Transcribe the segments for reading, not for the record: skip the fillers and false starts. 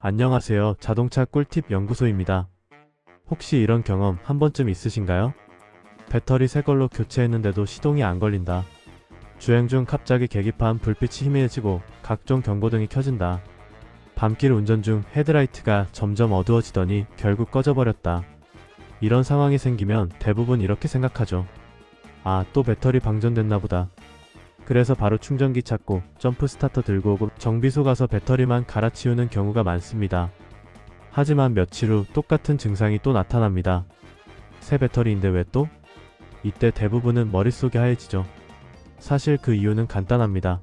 안녕하세요. 자동차 꿀팁 연구소입니다. 혹시 이런 경험 한 번쯤 있으신가요? 배터리 새 걸로 교체했는데도 시동이 안 걸린다. 주행 중 갑자기 계기판 불빛이 희미해지고 각종 경고등이 켜진다. 밤길 운전 중 헤드라이트가 점점 어두워지더니 결국 꺼져버렸다. 이런 상황이 생기면 대부분 이렇게 생각하죠. 아, 또 배터리 방전됐나 보다. 그래서 바로 충전기 찾고 점프 스타터 들고 오고 정비소 가서 배터리만 갈아치우는 경우가 많습니다. 하지만 며칠 후 똑같은 증상이 또 나타납니다. 새 배터리인데 왜 또? 이때 대부분은 머릿속이 하얘지죠. 사실 그 이유는 간단합니다.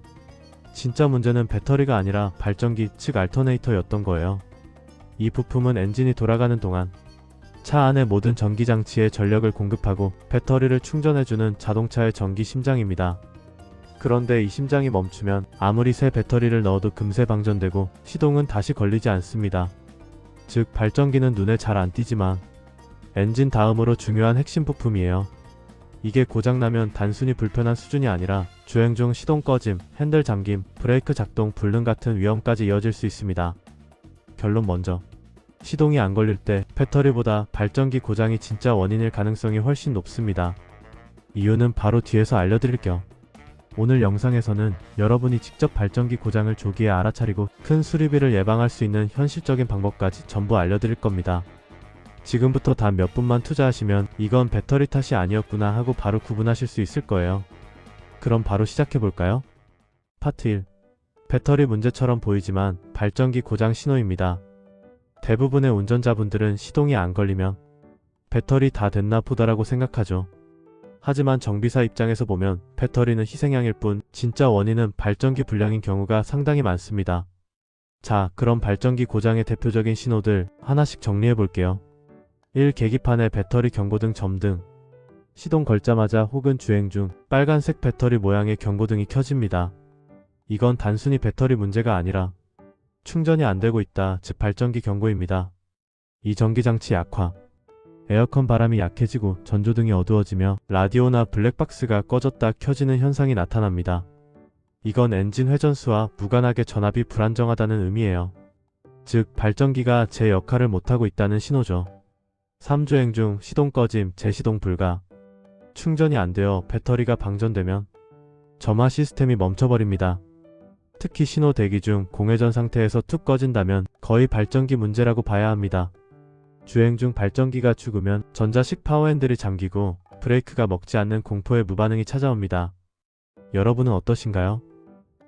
진짜 문제는 배터리가 아니라 발전기 즉 알터네이터였던 거예요. 이 부품은 엔진이 돌아가는 동안 차 안의 모든 전기장치에 전력을 공급하고 배터리를 충전해주는 자동차의 전기 심장입니다. 그런데 이 심장이 멈추면 아무리 새 배터리를 넣어도 금세 방전되고 시동은 다시 걸리지 않습니다. 즉 발전기는 눈에 잘 안 띄지만 엔진 다음으로 중요한 핵심 부품이에요. 이게 고장나면 단순히 불편한 수준이 아니라 주행 중 시동 꺼짐, 핸들 잠김, 브레이크 작동 불능 같은 위험까지 이어질 수 있습니다. 결론 먼저. 시동이 안 걸릴 때 배터리보다 발전기 고장이 진짜 원인일 가능성이 훨씬 높습니다. 이유는 바로 뒤에서 알려드릴게요. 오늘 영상에서는 여러분이 직접 발전기 고장을 조기에 알아차리고 큰 수리비를 예방할 수 있는 현실적인 방법까지 전부 알려드릴 겁니다. 지금부터 단 몇 분만 투자하시면 이건 배터리 탓이 아니었구나 하고 바로 구분하실 수 있을 거예요. 그럼 바로 시작해볼까요? 파트 1. 배터리 문제처럼 보이지만 발전기 고장 신호입니다. 대부분의 운전자분들은 시동이 안 걸리면 배터리 다 됐나 보다라고 생각하죠. 하지만 정비사 입장에서 보면 배터리는 희생양일 뿐 진짜 원인은 발전기 불량인 경우가 상당히 많습니다. 자, 그럼 발전기 고장의 대표적인 신호들 하나씩 정리해 볼게요. 1. 계기판의 배터리 경고등 점등. 시동 걸자마자 혹은 주행 중 빨간색 배터리 모양의 경고등이 켜집니다. 이건 단순히 배터리 문제가 아니라 충전이 안 되고 있다, 즉 발전기 경고입니다. 이 전기장치 약화. 에어컨 바람이 약해지고 전조등이 어두워지며 라디오나 블랙박스가 꺼졌다 켜지는 현상이 나타납니다. 이건 엔진 회전수와 무관하게 전압이 불안정하다는 의미예요. 즉 발전기가 제 역할을 못하고 있다는 신호죠. 3. 주행 중 시동 꺼짐, 재시동 불가. 충전이 안 되어 배터리가 방전되면 점화 시스템이 멈춰버립니다. 특히 신호 대기 중 공회전 상태에서 툭 꺼진다면 거의 발전기 문제라고 봐야 합니다. 주행 중 발전기가 죽으면 전자식 파워핸들이 잠기고 브레이크가 먹지 않는 공포의 무반응이 찾아옵니다. 여러분은 어떠신가요?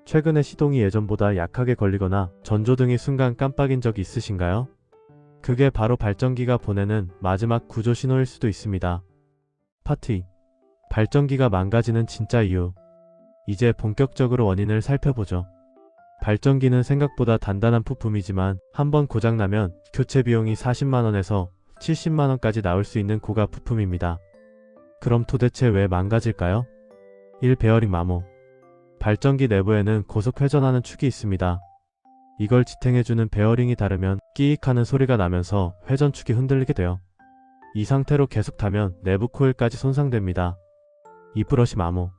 최근에 시동이 예전보다 약하게 걸리거나 전조등이 순간 깜빡인 적이 있으신가요? 그게 바로 발전기가 보내는 마지막 구조 신호일 수도 있습니다. 파트 2. 발전기가 망가지는 진짜 이유. 이제 본격적으로 원인을 살펴보죠. 발전기는 생각보다 단단한 부품이지만 한번 고장나면 교체 비용이 40만원에서 70만원까지 나올 수 있는 고가 부품입니다. 그럼 도대체 왜 망가질까요? 1. 베어링 마모. 발전기 내부에는 고속 회전하는 축이 있습니다. 이걸 지탱해주는 베어링이 닳으면 끼익 하는 소리가 나면서 회전축이 흔들리게 돼요. 이 상태로 계속 타면 내부 코일까지 손상됩니다. 2. 브러시 마모.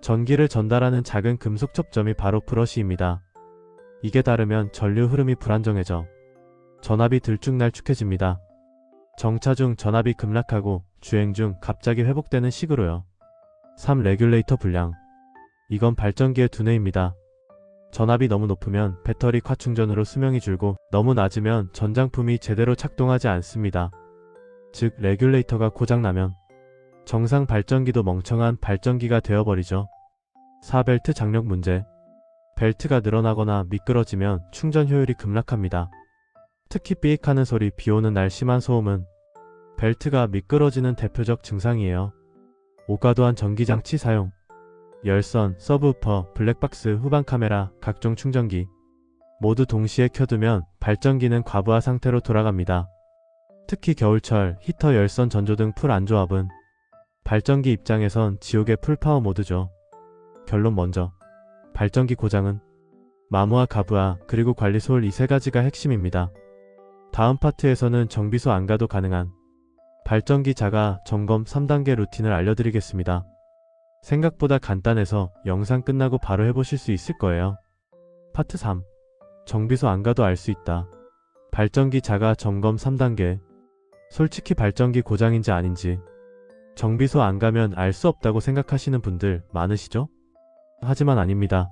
전기를 전달하는 작은 금속 첩점이 바로 브러시입니다. 이게 닳으면 전류 흐름이 불안정해져 전압이 들쭉날쭉해집니다. 정차 중 전압이 급락하고 주행 중 갑자기 회복되는 식으로요. 3. 레귤레이터 불량. 이건 발전기의 두뇌입니다. 전압이 너무 높으면 배터리 과충전으로 수명이 줄고 너무 낮으면 전장품이 제대로 작동하지 않습니다. 즉 레귤레이터가 고장나면 정상 발전기도 멍청한 발전기가 되어버리죠. 4. 벨트 장력 문제. 벨트가 늘어나거나 미끄러지면 충전 효율이 급락합니다. 특히 삐익하는 소리, 비오는 날 심한 소음은 벨트가 미끄러지는 대표적 증상이에요. 5. 과도한 전기장치 사용. 열선, 서브우퍼, 블랙박스, 후방 카메라, 각종 충전기 모두 동시에 켜두면 발전기는 과부하 상태로 돌아갑니다. 특히 겨울철 히터, 열선, 전조등 풀 안조합은 발전기 입장에선 지옥의 풀파워 모드죠. 결론 먼저. 발전기 고장은 마모와 가부하 그리고 관리 소홀 이 세 가지가 핵심입니다. 다음 파트에서는 정비소 안 가도 가능한 발전기 자가 점검 3단계 루틴을 알려드리겠습니다. 생각보다 간단해서 영상 끝나고 바로 해보실 수 있을 거예요. 파트 3. 정비소 안 가도 알 수 있다. 발전기 자가 점검 3단계. 솔직히 발전기 고장인지 아닌지 정비소 안 가면 알 수 없다고 생각하시는 분들 많으시죠? 하지만 아닙니다.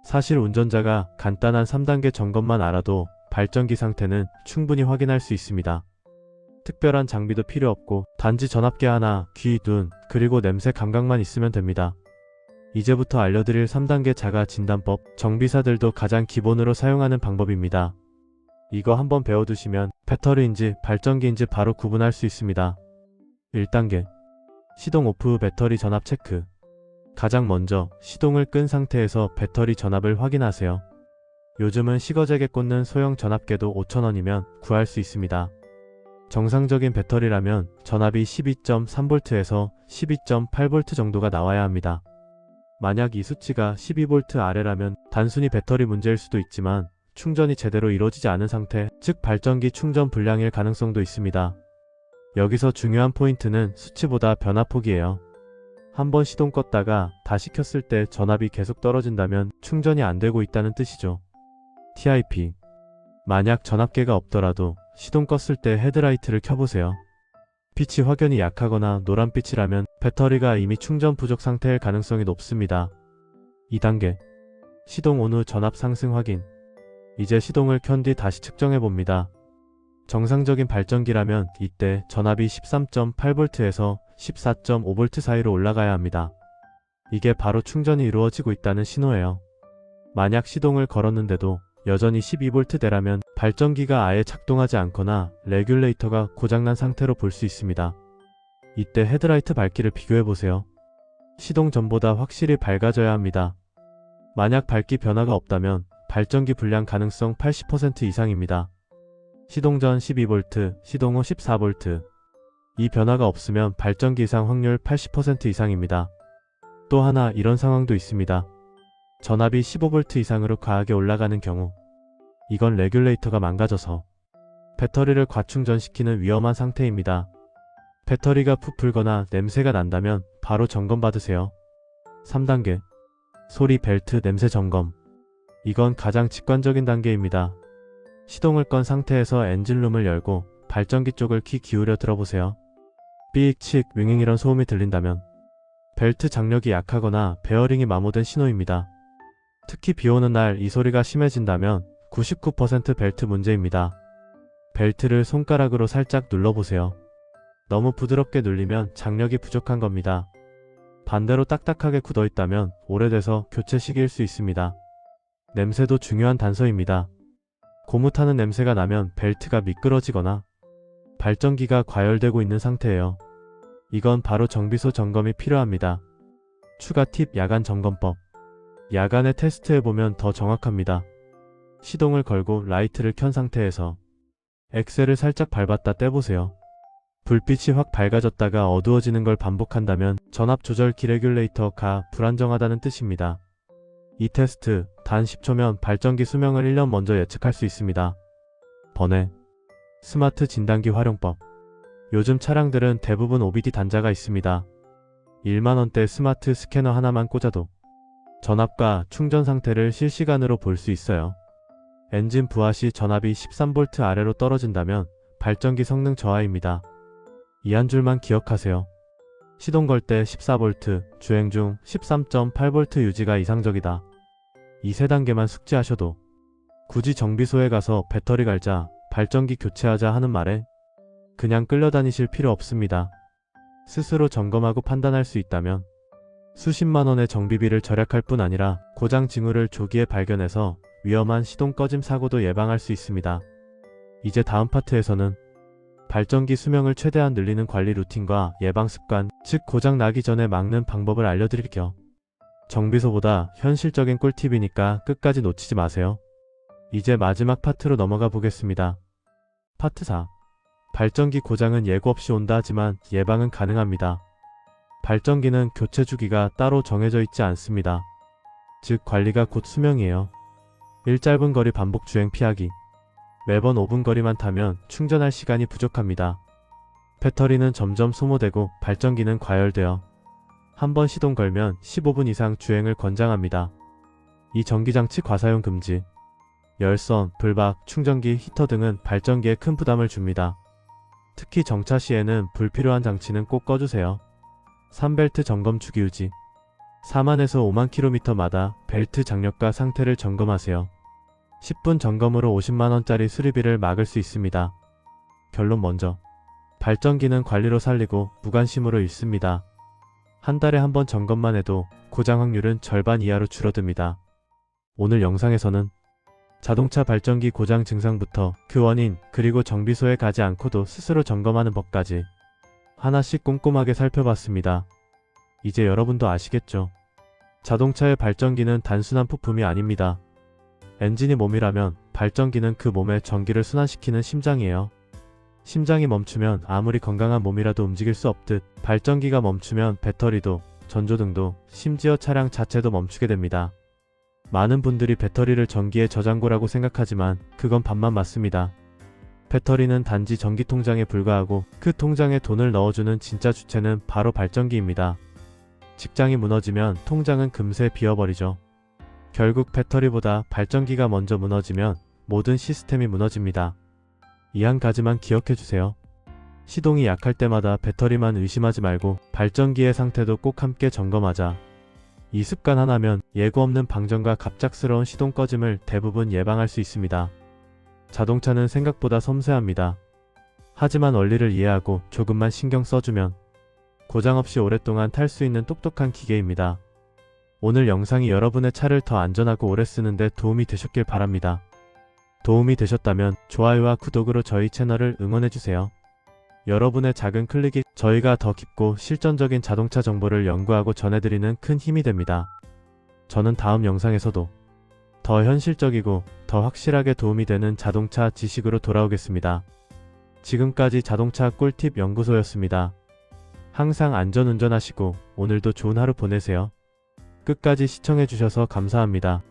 사실 운전자가 간단한 3단계 점검만 알아도 발전기 상태는 충분히 확인할 수 있습니다. 특별한 장비도 필요 없고 단지 전압계 하나, 귀, 눈, 그리고 냄새 감각만 있으면 됩니다. 이제부터 알려드릴 3단계 자가 진단법, 정비사들도 가장 기본으로 사용하는 방법입니다. 이거 한번 배워두시면 배터리인지 발전기인지 바로 구분할 수 있습니다. 1단계 시동 오프 후 배터리 전압 체크. 가장 먼저 시동을 끈 상태에서 배터리 전압을 확인하세요. 요즘은 시거잭에 꽂는 소형 전압계도 5,000원이면 구할 수 있습니다. 정상적인 배터리라면 전압이 12.3V에서 12.8V 정도가 나와야 합니다. 만약 이 수치가 12V 아래라면 단순히 배터리 문제일 수도 있지만 충전이 제대로 이루어지지 않은 상태, 즉 발전기 충전 불량일 가능성도 있습니다. 여기서 중요한 포인트는 수치보다 변화폭이에요. 한번 시동 껐다가 다시 켰을 때 전압이 계속 떨어진다면 충전이 안 되고 있다는 뜻이죠. TIP. 만약 전압계가 없더라도 시동 껐을 때 헤드라이트를 켜보세요. 빛이 확연히 약하거나 노란빛이라면 배터리가 이미 충전 부족 상태일 가능성이 높습니다. 2단계 시동 온 후 전압 상승 확인. 이제 시동을 켠 뒤 다시 측정해봅니다. 정상적인 발전기라면 이때 전압이 13.8V에서 14.5V 사이로 올라가야 합니다. 이게 바로 충전이 이루어지고 있다는 신호예요. 만약 시동을 걸었는데도 여전히 12V대라면 발전기가 아예 작동하지 않거나 레귤레이터가 고장난 상태로 볼 수 있습니다. 이때 헤드라이트 밝기를 비교해보세요. 시동 전보다 확실히 밝아져야 합니다. 만약 밝기 변화가 없다면 발전기 불량 가능성 80% 이상입니다. 시동 전 12V, 시동 후 14V. 이 변화가 없으면 발전기 이상 확률 80% 이상입니다. 또 하나 이런 상황도 있습니다. 전압이 15V 이상으로 과하게 올라가는 경우. 이건 레귤레이터가 망가져서 배터리를 과충전시키는 위험한 상태입니다. 배터리가 부풀거나 냄새가 난다면 바로 점검받으세요. 3단계 소리 벨트 냄새 점검. 이건 가장 직관적인 단계입니다. 시동을 건 상태에서 엔진룸을 열고 발전기 쪽을 귀 기울여 들어보세요. 삑, 칙, 윙윙 이런 소음이 들린다면 벨트 장력이 약하거나 베어링이 마모된 신호입니다. 특히 비오는 날 이 소리가 심해진다면 99% 벨트 문제입니다. 벨트를 손가락으로 살짝 눌러보세요. 너무 부드럽게 눌리면 장력이 부족한 겁니다. 반대로 딱딱하게 굳어있다면 오래돼서 교체 시기일 수 있습니다. 냄새도 중요한 단서입니다. 고무타는 냄새가 나면 벨트가 미끄러지거나 발전기가 과열되고 있는 상태예요. 이건 바로 정비소 점검이 필요합니다. 추가 팁 야간 점검법. 야간에 테스트해보면 더 정확합니다. 시동을 걸고 라이트를 켠 상태에서 엑셀을 살짝 밟았다 떼보세요. 불빛이 확 밝아졌다가 어두워지는 걸 반복한다면 전압 조절 기레귤레이터가 불안정하다는 뜻입니다. 이 테스트 단 10초면 발전기 수명을 1년 먼저 예측할 수 있습니다. 번외 스마트 진단기 활용법. 요즘 차량들은 대부분 OBD 단자가 있습니다. 1만원대 스마트 스캐너 하나만 꽂아도 전압과 충전 상태를 실시간으로 볼 수 있어요. 엔진 부하 시 전압이 13V 아래로 떨어진다면 발전기 성능 저하입니다. 이 한 줄만 기억하세요. 시동 걸 때 14V, 주행 중 13.8V 유지가 이상적이다. 이 세 단계만 숙지하셔도 굳이 정비소에 가서 배터리 갈자, 발전기 교체하자 하는 말에 그냥 끌려다니실 필요 없습니다. 스스로 점검하고 판단할 수 있다면 수십만원의 정비비를 절약할 뿐 아니라 고장 징후를 조기에 발견해서 위험한 시동 꺼짐 사고도 예방할 수 있습니다. 이제 다음 파트에서는 발전기 수명을 최대한 늘리는 관리 루틴과 예방 습관, 즉 고장 나기 전에 막는 방법을 알려드릴게요. 정비소보다 현실적인 꿀팁이니까 끝까지 놓치지 마세요. 이제 마지막 파트로 넘어가 보겠습니다. 파트 4. 발전기 고장은 예고 없이 온다 하지만 예방은 가능합니다. 발전기는 교체 주기가 따로 정해져 있지 않습니다. 즉 관리가 곧 수명이에요. 1. 짧은 거리 반복 주행 피하기. 매번 5분 거리만 타면 충전할 시간이 부족합니다. 배터리는 점점 소모되고 발전기는 과열되어 한번 시동 걸면 15분 이상 주행을 권장합니다. 이 전기장치 과사용 금지. 열선, 불박, 충전기, 히터 등은 발전기에 큰 부담을 줍니다. 특히 정차 시에는 불필요한 장치는 꼭 꺼주세요. 3벨트 점검 주기 유지. 4만에서 5만 km마다 벨트 장력과 상태를 점검하세요. 10분 점검으로 50만원짜리 수리비를 막을 수 있습니다. 결론 먼저. 발전기는 관리로 살리고 무관심으로 잃습니다. 한 달에 한 번 점검만 해도 고장 확률은 절반 이하로 줄어듭니다. 오늘 영상에서는 자동차 발전기 고장 증상부터 그 원인 그리고 정비소에 가지 않고도 스스로 점검하는 법까지 하나씩 꼼꼼하게 살펴봤습니다. 이제 여러분도 아시겠죠? 자동차의 발전기는 단순한 부품이 아닙니다. 엔진이 몸이라면 발전기는 그 몸의 전기를 순환시키는 심장이에요. 심장이 멈추면 아무리 건강한 몸이라도 움직일 수 없듯 발전기가 멈추면 배터리도, 전조등도, 심지어 차량 자체도 멈추게 됩니다. 많은 분들이 배터리를 전기의 저장고라고 생각하지만 그건 반만 맞습니다. 배터리는 단지 전기 통장에 불과하고 그 통장에 돈을 넣어주는 진짜 주체는 바로 발전기입니다. 직장이 무너지면 통장은 금세 비어버리죠. 결국 배터리보다 발전기가 먼저 무너지면 모든 시스템이 무너집니다. 이 한 가지만 기억해주세요. 시동이 약할 때마다 배터리만 의심하지 말고 발전기의 상태도 꼭 함께 점검하자. 이 습관 하나면 예고 없는 방전과 갑작스러운 시동 꺼짐을 대부분 예방할 수 있습니다. 자동차는 생각보다 섬세합니다. 하지만 원리를 이해하고 조금만 신경 써주면 고장 없이 오랫동안 탈 수 있는 똑똑한 기계입니다. 오늘 영상이 여러분의 차를 더 안전하고 오래 쓰는데 도움이 되셨길 바랍니다. 도움이 되셨다면 좋아요와 구독으로 저희 채널을 응원해주세요. 여러분의 작은 클릭이 저희가 더 깊고 실전적인 자동차 정보를 연구하고 전해드리는 큰 힘이 됩니다. 저는 다음 영상에서도 더 현실적이고 더 확실하게 도움이 되는 자동차 지식으로 돌아오겠습니다. 지금까지 자동차 꿀팁 연구소였습니다. 항상 안전운전하시고 오늘도 좋은 하루 보내세요. 끝까지 시청해주셔서 감사합니다.